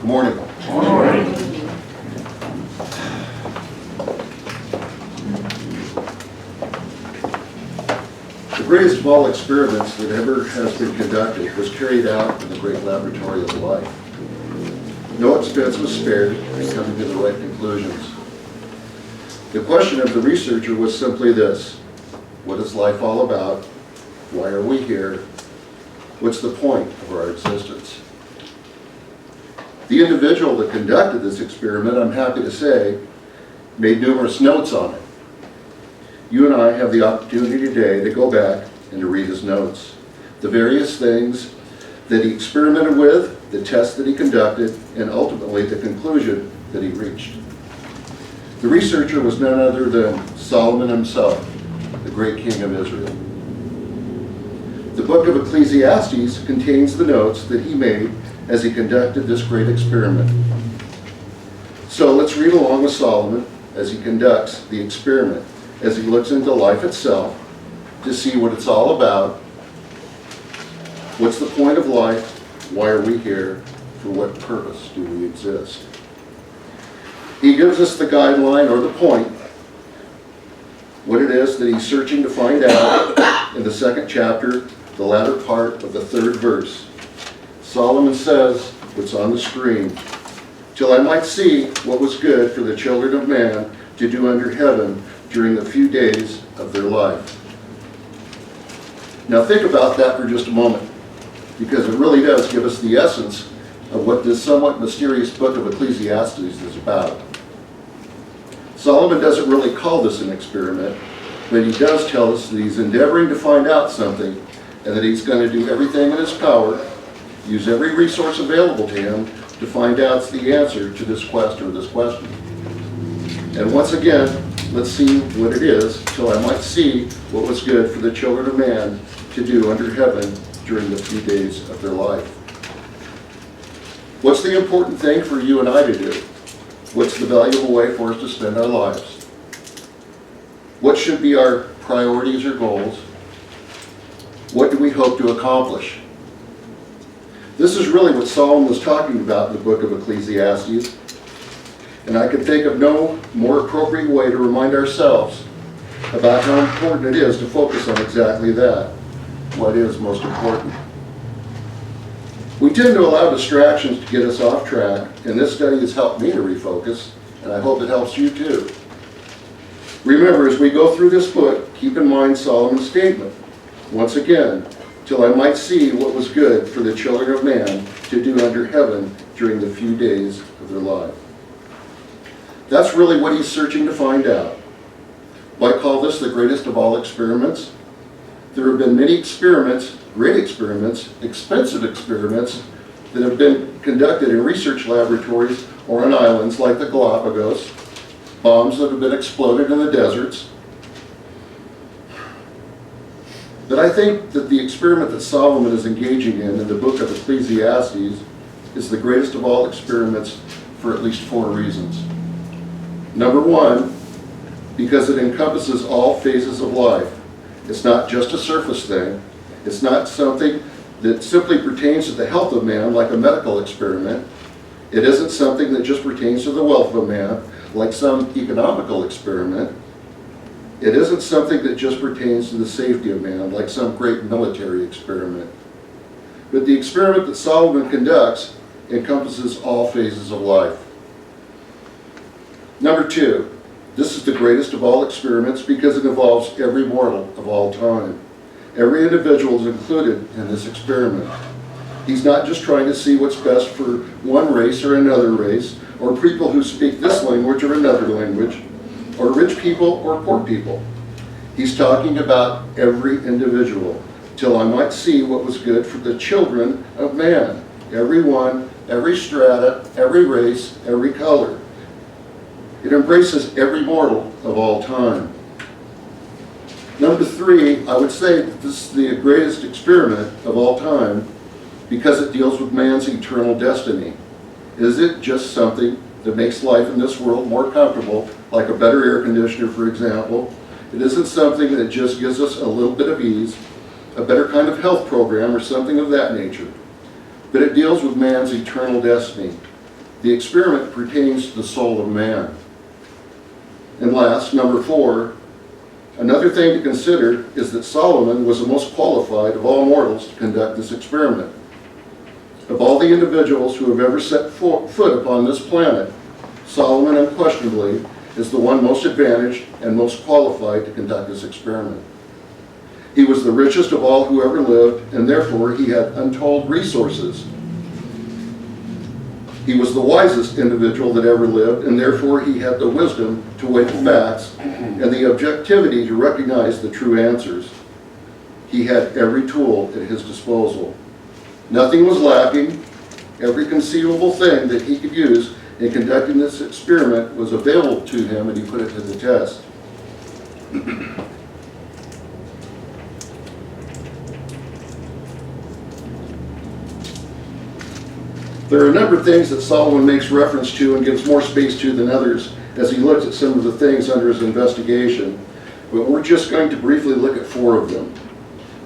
Good morning. Good morning. The greatest of all experiments that ever has been conducted was carried out in the great laboratory of life. No expense was spared in coming to the right conclusions. The question of the researcher was simply this: what is life all about? Why are we here? What's the point of our existence? The individual that conducted this experiment, I'm happy to say, made numerous notes on it. You and I have the opportunity today to go back and to read his notes. The various things that he experimented with, the tests that he conducted, and ultimately the conclusion that he reached. The researcher was none other than Solomon himself, the great king of Israel. The book of Ecclesiastes contains the notes that he made as he conducted this great experiment. So let's read along with Solomon as he conducts the experiment, as he looks into life itself to see what it's all about. What's the point of life? Why are we here? For what purpose do we exist? He gives us the guideline or the point, what it is that he's searching to find out in the second chapter, the latter part of the third verse. Solomon says, what's on the screen, till I might see what was good for the children of man to do under heaven during the few days of their life. Now think about that for just a moment, because it really does give us the essence of what this somewhat mysterious book of Ecclesiastes is about. Solomon doesn't really call this an experiment, but he does tell us that he's endeavoring to find out something, and that he's going to do everything in his power, use every resource available to him to find out the answer to this quest or this question. And once again, let's see what it is, till I might see what was good for the children of man to do under heaven during the few days of their life. What's the important thing for you and I to do? What's the valuable way for us to spend our lives? What should be our priorities or goals? What do we hope to accomplish? This is really what Solomon was talking about in the book of Ecclesiastes. And I can think of no more appropriate way to remind ourselves about how important it is to focus on exactly that, what is most important. We tend to allow distractions to get us off track, and this study has helped me to refocus, and I hope it helps you too. Remember, as we go through this book, keep in mind Solomon's statement. Once again, till I might see what was good for the children of man to do under heaven during the few days of their life. That's really what he's searching to find out. Why call this the greatest of all experiments? There have been many experiments, great experiments, expensive experiments that have been conducted in research laboratories or on islands like the Galapagos, bombs that have been exploded in the deserts. But I think that the experiment that Solomon is engaging in the book of Ecclesiastes is the greatest of all experiments for at least 4 reasons. Number 1, because it encompasses all phases of life. It's not just a surface thing. It's not something that simply pertains to the health of man, like a medical experiment. It isn't something that just pertains to the wealth of a man, like some economical experiment. It isn't something that just pertains to the safety of man, like some great military experiment. But the experiment that Solomon conducts encompasses all phases of life. Number 2, this is the greatest of all experiments because it involves every mortal of all time. Every individual is included in this experiment. He's not just trying to see what's best for one race or another race, or people who speak this language or another language, or rich people or poor people. He's talking about every individual, till I might see what was good for the children of man. Everyone, every strata, every race, every color. It embraces every mortal of all time. Number 3, I would say that this is the greatest experiment of all time because it deals with man's eternal destiny. Is it just something that makes life in this world more comfortable, like a better air conditioner, for example? It isn't something that just gives us a little bit of ease, a better kind of health program or something of that nature. But it deals with man's eternal destiny. The experiment pertains to the soul of man. And last, number 4, another thing to consider is that Solomon was the most qualified of all mortals to conduct this experiment. Of all the individuals who have ever set foot upon this planet, Solomon unquestionably is the one most advantaged and most qualified to conduct this experiment. He was the richest of all who ever lived, and therefore he had untold resources. He was the wisest individual that ever lived, and therefore he had the wisdom to weigh the facts and the objectivity to recognize the true answers. He had every tool at his disposal. Nothing was lacking. Every conceivable thing that he could use in conducting this experiment was available to him, and he put it to the test. There are a number of things that Solomon makes reference to and gives more space to than others as he looks at some of the things under his investigation, but we're just going to briefly look at 4 of them.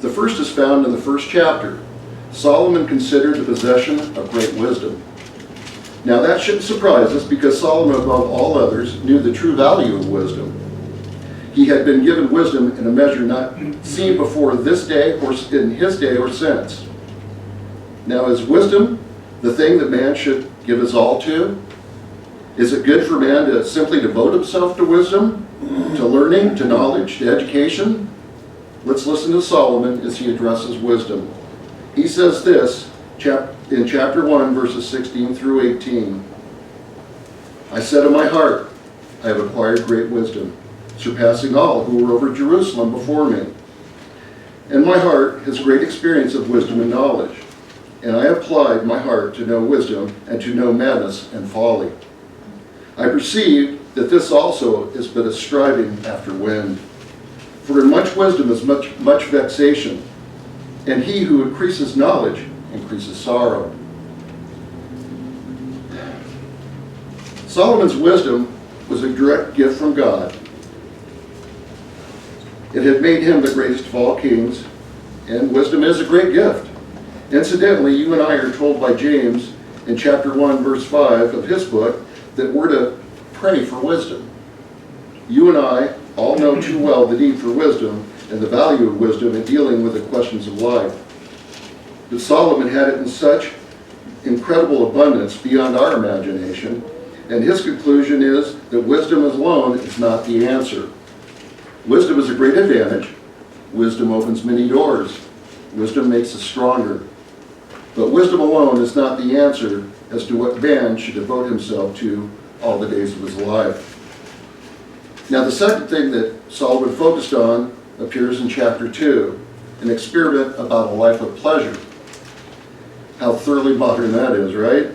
The first is found in the 1st chapter. Solomon considered the possession of great wisdom. Now that shouldn't surprise us, because Solomon, above all others, knew the true value of wisdom. He had been given wisdom in a measure not seen before this day or in his day or since. Now, is wisdom the thing that man should give his all to? Is it good for man to simply devote himself to wisdom, to learning, to knowledge, to education? Let's listen to Solomon as he addresses wisdom. He says this in chapter 1, verses 16 through 18. I said in my heart, I have acquired great wisdom, surpassing all who were over Jerusalem before me. And my heart has great experience of wisdom and knowledge. And I applied my heart to know wisdom and to know madness and folly. I perceived that this also is but a striving after wind. For in much wisdom is much vexation, and he who increases knowledge increases sorrow. Solomon's wisdom was a direct gift from God. It had made him the greatest of all kings, and wisdom is a great gift. Incidentally, you and I are told by James in chapter 1, verse 5 of his book that we're to pray for wisdom. You and I all know too well the need for wisdom and the value of wisdom in dealing with the questions of life. But Solomon had it in such incredible abundance beyond our imagination, and his conclusion is that wisdom alone is not the answer. Wisdom is a great advantage. Wisdom opens many doors. Wisdom makes us stronger. But wisdom alone is not the answer as to what man should devote himself to all the days of his life. Now, the second thing that Solomon focused on appears in chapter 2, an experiment about a life of pleasure. How thoroughly modern that is, right?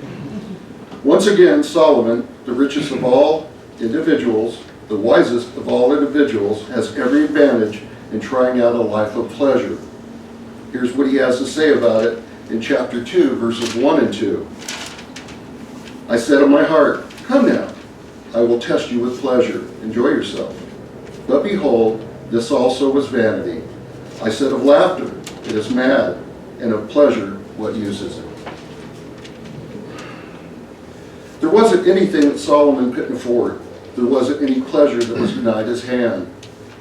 Once again, Solomon, the richest of all individuals, the wisest of all individuals, has every advantage in trying out a life of pleasure. Here's what he has to say about it in chapter 2, verses 1 and 2. I said in my heart, come now, I will test you with pleasure. Enjoy yourself. But behold, this also was vanity. I said of laughter, it is mad, and of pleasure, what use is it? There wasn't anything that Solomon couldn't afford. There wasn't any pleasure that was denied his hand.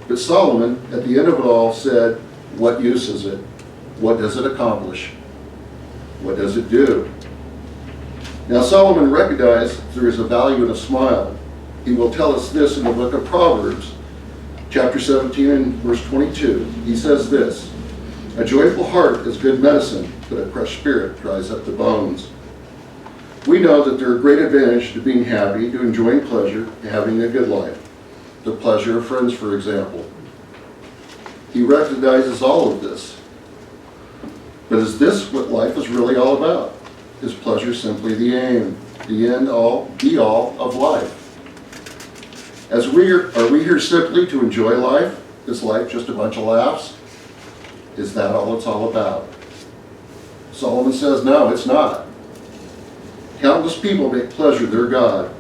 But Solomon, at the end of it all, said, what use is it? What does it accomplish? What does it do? Now Solomon recognized there is a value in a smile. He will tell us this in the book of Proverbs, chapter 17 and verse 22. He says this, a joyful heart is good medicine, but a crushed spirit dries up the bones. We know that there are great advantages to being happy, to enjoying pleasure, to having a good life. The pleasure of friends, for example. He recognizes all of this. But is this what life is really all about? Is pleasure simply the aim, the end all, be all of life? Are we here simply to enjoy life? Is life just a bunch of laughs? Is that all it's all about? Solomon says, no, it's not. Countless people make pleasure their God.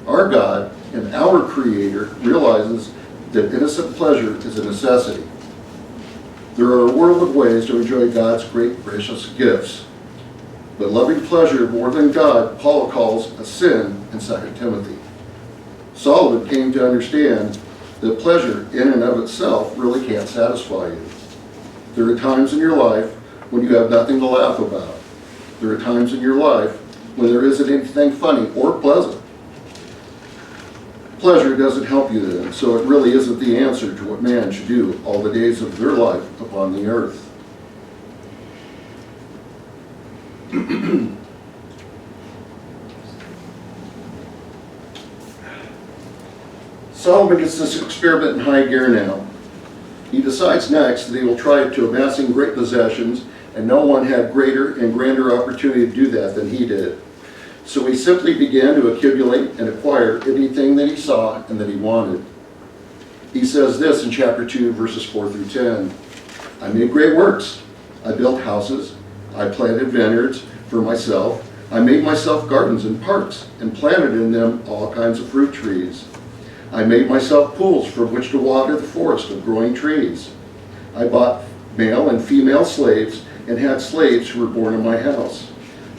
Our God and our Creator realizes that innocent pleasure is a necessity. There are a world of ways to enjoy God's great gracious gifts. But loving pleasure more than God, Paul calls a sin in 2 Timothy. Solomon came to understand that pleasure in and of itself really can't satisfy you. There are times in your life when you have nothing to laugh about. There are times in your life when there isn't anything funny or pleasant. Pleasure doesn't help you then, so it really isn't the answer to what man should do all the days of their life upon the earth. Solomon gets this experiment in high gear now. He decides next that he will try to amassing great possessions, and no one had greater and grander opportunity to do that than he did. So he simply began to accumulate and acquire anything that he saw and that he wanted. He says this in chapter 2, verses 4 through 10. I made great works. I built houses. I planted vineyards for myself. I made myself gardens and parks and planted in them all kinds of fruit trees. I made myself pools from which to water the forest of growing trees. I bought male and female slaves and had slaves who were born in my house.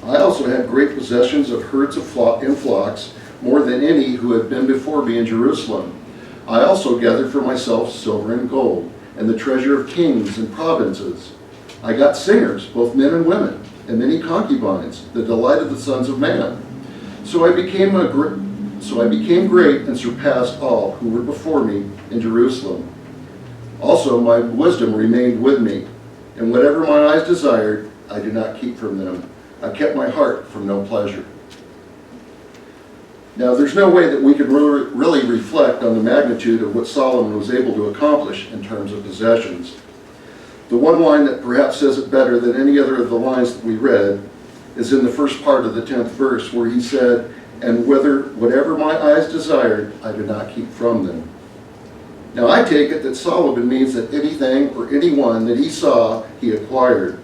I also had great possessions of herds of flocks, more than any who had been before me in Jerusalem. I also gathered for myself silver and gold, and the treasure of kings and provinces. I got singers, both men and women, and many concubines, the delight of the sons of man. So I became great and surpassed all who were before me in Jerusalem. Also my wisdom remained with me, and whatever my eyes desired, I did not keep from them. I kept my heart from no pleasure. Now, there's no way that we can really reflect on the magnitude of what Solomon was able to accomplish in terms of possessions. The one line that perhaps says it better than any other of the lines that we read is in the first part of the 10th verse, where he said, and whatever my eyes desired, I did not keep from them. Now, I take it that Solomon means that anything or anyone that he saw, he acquired.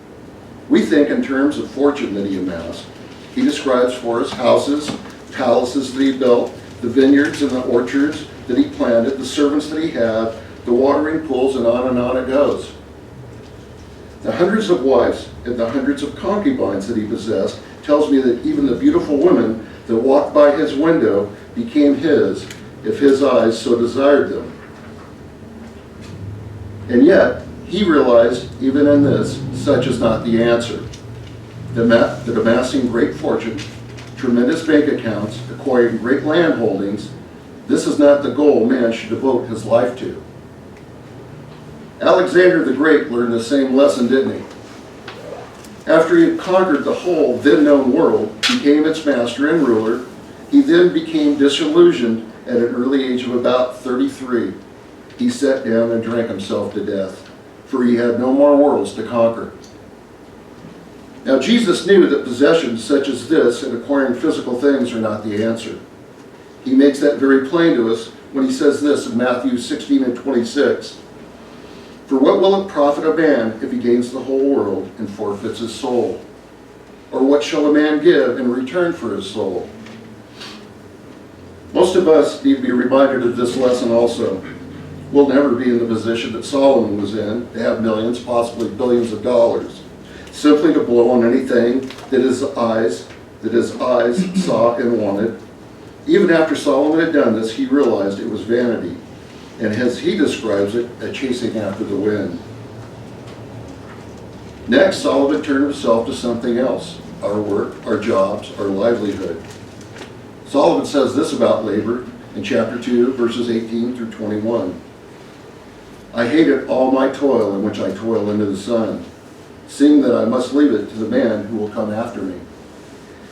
We think in terms of fortune that he amassed. He describes for us houses, palaces that he built, the vineyards and the orchards that he planted, the servants that he had, the watering pools, and on it goes. The hundreds of wives and the hundreds of concubines that he possessed tells me that even the beautiful women that walked by his window became his, if his eyes so desired them. And yet, he realized, even in this, such is not the answer. That amassing great fortune, tremendous bank accounts, acquiring great land holdings, this is not the goal man should devote his life to. Alexander the Great learned the same lesson, didn't he? After he had conquered the whole then known world, became its master and ruler, he then became disillusioned at an early age of about 33. He sat down and drank himself to death, for he had no more worlds to conquer. Now, Jesus knew that possessions such as this and acquiring physical things are not the answer. He makes that very plain to us when he says this in Matthew 16 and 26. For what will it profit a man if he gains the whole world and forfeits his soul? Or what shall a man give in return for his soul? Most of us need to be reminded of this lesson also. We'll never be in the position that Solomon was in, to have millions, possibly billions of dollars, simply to blow on anything that his eyes saw and wanted. Even after Solomon had done this, he realized it was vanity, and as he describes it, a chasing after the wind. Next, Solomon turned himself to something else, our work, our jobs, our livelihood. Solomon says this about labor in chapter 2, verses 18 through 21. I hated all my toil in which I toil under the sun, seeing that I must leave it to the man who will come after me.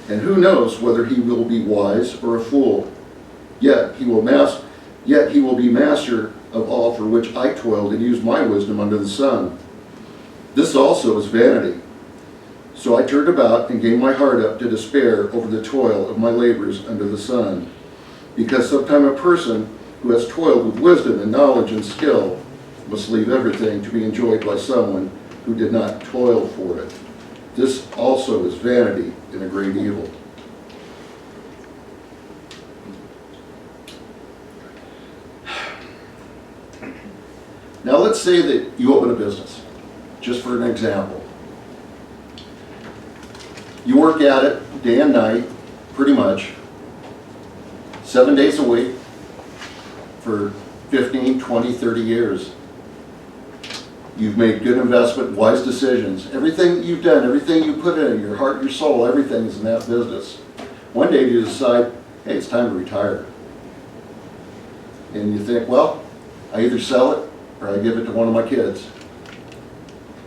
And who knows whether he will be wise or a fool? Yet he will be master of all for which I toiled and used my wisdom under the sun. This also is vanity. So I turned about and gave my heart up to despair over the toil of my labors under the sun. Because sometime a person who has toiled with wisdom and knowledge and skill must leave everything to be enjoyed by someone who did not toil for it. This also is vanity and a great evil. Now let's say that you open a business, just for an example. You You work at it day and night, pretty much, 7 days a week for 15, 20, 30 years. You've made good investment, wise decisions. Everything that you've done, everything you put in, your heart, your soul, everything is in that business. One day you decide, hey, it's time to retire. And you think, well, I either sell it or I give it to one of my kids.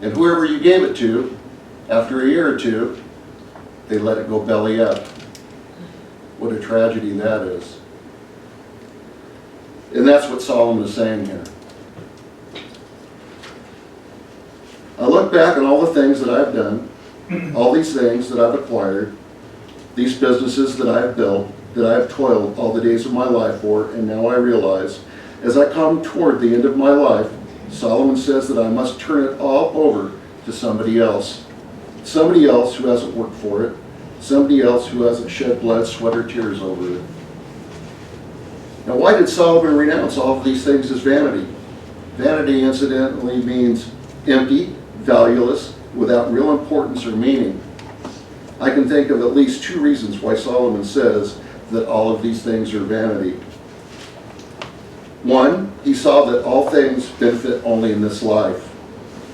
And whoever you gave it to, after a year or two, they let it go belly up. What a tragedy that is. And that's what Solomon is saying here. I look back on all the things that I've done, all these things that I've acquired, these businesses that I've built, that I've toiled all the days of my life for, and now I realize, as I come toward the end of my life, Solomon says that I must turn it all over to somebody else. Somebody else who hasn't worked for it, somebody else who hasn't shed blood, sweat, or tears over it. Now, why did Solomon renounce all of these things as vanity? Vanity, incidentally, means empty, valueless, without real importance or meaning. I can think of at least two reasons why Solomon says that all of these things are vanity. One, he saw that all things benefit only in this life.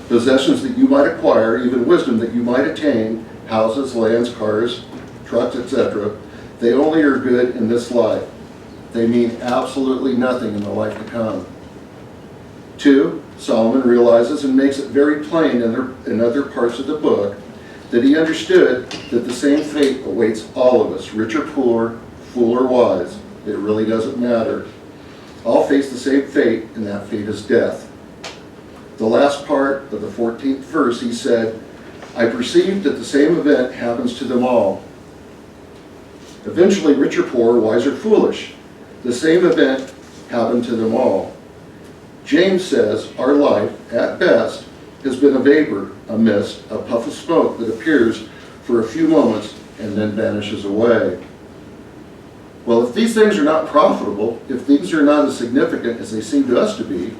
Possessions that you might acquire, even wisdom that you might attain, houses, lands, cars, trucks, etc., they only are good in this life. They mean absolutely nothing in the life to come. Two, Solomon realizes and makes it very plain in other parts of the book that he understood that the same fate awaits all of us, rich or poor, fool or wise. It really doesn't matter. All face the same fate, and that fate is death. The last part of the 14th verse, he said, I perceive that the same event happens to them all. Eventually, rich or poor, wise or foolish, the same event happened to them all. James says our life, at best, has been a vapor, a mist, a puff of smoke that appears for a few moments and then vanishes away. Well, if these things are not profitable, if things are not as significant as they seem to us to be,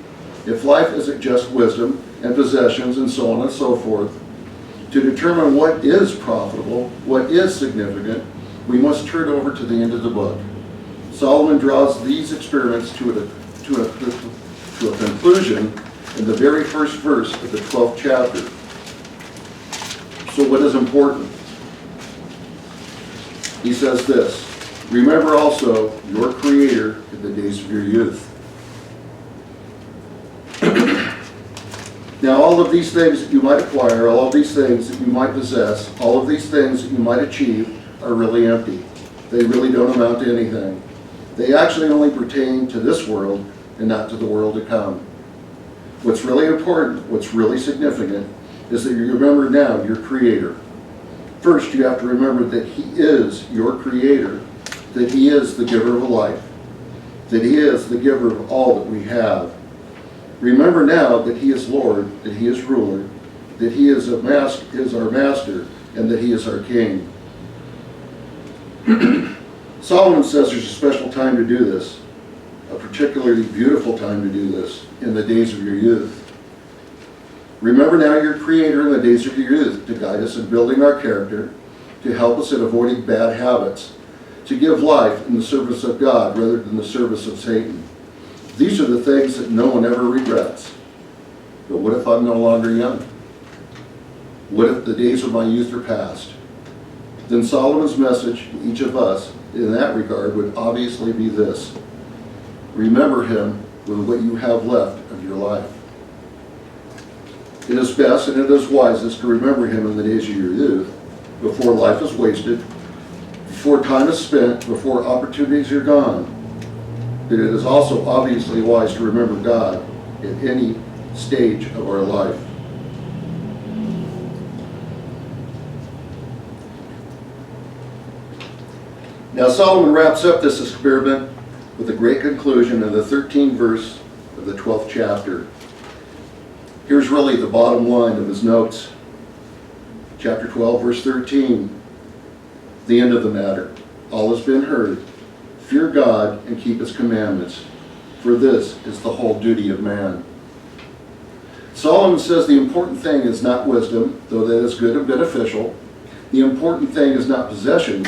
if life isn't just wisdom and possessions and so on and so forth, to determine what is profitable, what is significant, we must turn over to the end of the book. Solomon draws these experiments to a conclusion in the very first verse of the 12th chapter. So what is important? He says this, remember also your Creator in the days of your youth. Now all of these things that you might acquire, all of these things that you might possess, all of these things that you might achieve are really empty. They really don't amount to anything. They actually only pertain to this world and not to the world to come. What's really important, what's really significant, is that you remember now your Creator. First, you have to remember that He is your Creator, that He is the giver of life, that He is the giver of all that we have. Remember now that He is Lord, that He is ruler, that He is our master, and that He is our King. Solomon says there's a special time to do this, a particularly beautiful time to do this, in the days of your youth. Remember now your Creator in the days of your youth to guide us in building our character, to help us in avoiding bad habits, to give life in the service of God rather than the service of Satan. These are the things that no one ever regrets. But what if I'm no longer young? What if the days of my youth are past? Then Solomon's message to each of us in that regard would obviously be this. Remember Him with what you have left of your life. It is best and it is wisest to remember Him in the days of your youth, before life is wasted, before time is spent, before opportunities are gone. But it is also obviously wise to remember God at any stage of our life. Now Solomon wraps up this experiment with a great conclusion in the 13th verse of the 12th chapter. Here's really the bottom line of his notes. Chapter 12, verse 13. The end of the matter. All has been heard. Fear God and keep His commandments, for this is the whole duty of man. Solomon says the important thing is not wisdom, though that is good and beneficial. The important thing is not possessions,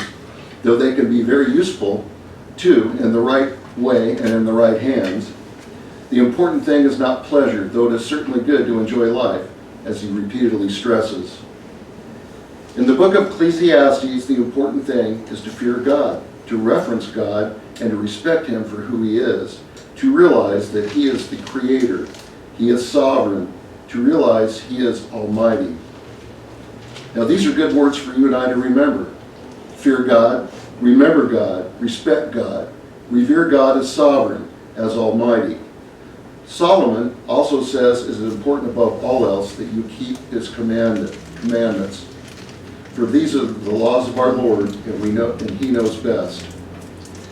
though they can be very useful too in the right way and in the right hands. The important thing is not pleasure, though it is certainly good to enjoy life, as he repeatedly stresses. In the book of Ecclesiastes, the important thing is to fear God, to reverence God, and to respect him for who he is, to realize that he is the creator, he is sovereign, to realize he is almighty. Now these are good words for you and I to remember. Fear God, remember God, respect God, revere God as sovereign, as almighty. Solomon also says it is important above all else that you keep his commandments. For these are the laws of our Lord, and he knows best.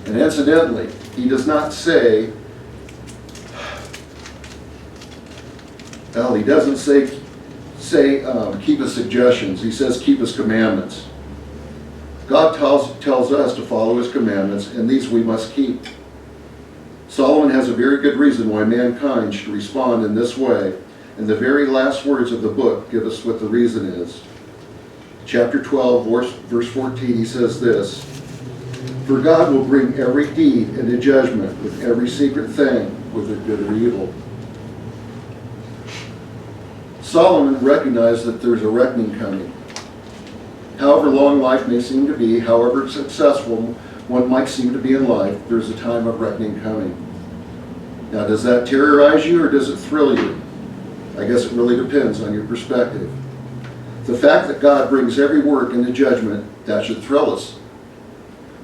And incidentally, he does not say, well, he doesn't say keep his suggestions. He says keep his commandments. God tells us to follow his commandments, and these we must keep. Solomon has a very good reason why mankind should respond in this way, and the very last words of the book give us what the reason is. Chapter 12, verse 14, he says this, "For God will bring every deed into judgment with every secret thing, whether good or evil." Solomon recognized that there's a reckoning coming. However long life may seem to be, however successful one might seem to be in life, there's a time of reckoning coming. Now, does that terrorize you or does it thrill you? I guess it really depends on your perspective. The fact that God brings every work into judgment, that should thrill us.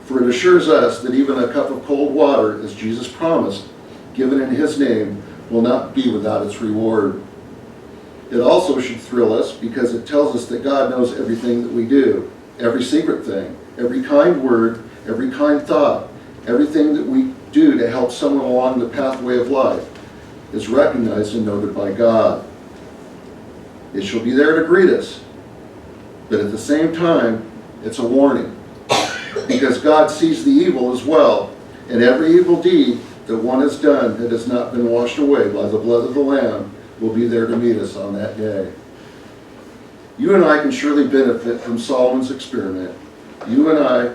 For it assures us that even a cup of cold water, as Jesus promised, given in his name, will not be without its reward. It also should thrill us because it tells us that God knows everything that we do, every secret thing, every kind word, every kind thought, everything that we do to help someone along the pathway of life is recognized and noted by God. It shall be there to greet us, but at the same time, it's a warning, because God sees the evil as well, and every evil deed that one has done that has not been washed away by the blood of the Lamb will be there to meet us on that day. You and I can surely benefit from Solomon's experiment. You and I,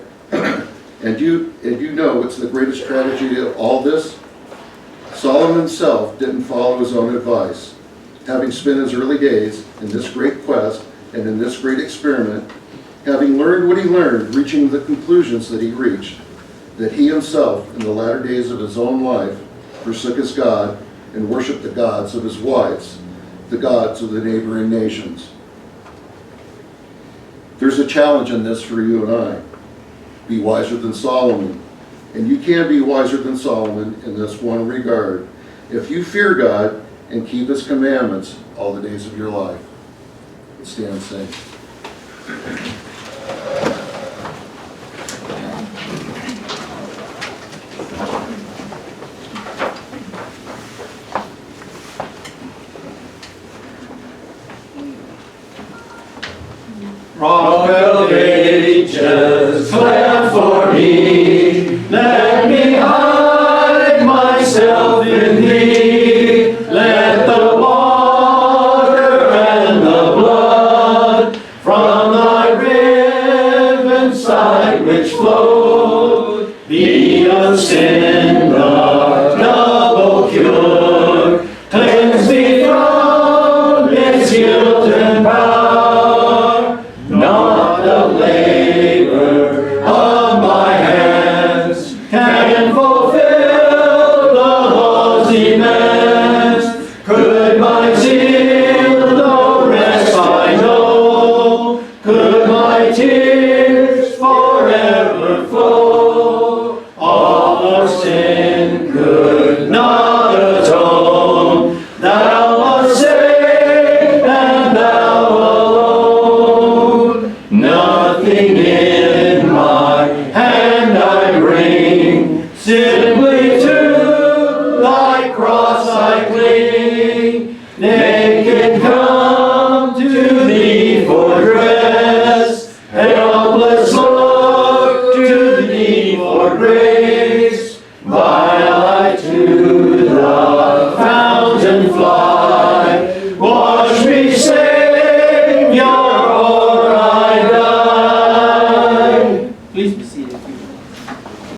and you know what's the greatest tragedy of all this? Solomon himself didn't follow his own advice. Having spent his early days in this great quest and in this great experiment, having learned what he learned, reaching the conclusions that he reached, that he himself, in the latter days of his own life, forsook his God and worshiped the gods of his wives, the gods of the neighboring nations. There's a challenge in this for you and I. Be wiser than Solomon. And you can be wiser than Solomon in this one regard. If you fear God and keep his commandments all the days of your life. Let's stand and sing. Rock of ages, fled for me. Let me hide myself in thee. Let the water and the blood from thy riven side which flowed be of sin the double cure. Cleanse thee from its guilt and power. Not the labor of my hands can fulfill the law's demands. Could my zeal no rest I know, could my tears forever flow, all of sin could not atone. Thou art saved and thou alone. Nothing in my hand I bring, simply to thy cross I cling. Naked come to thee for dress, helpless Lord to thee for grace.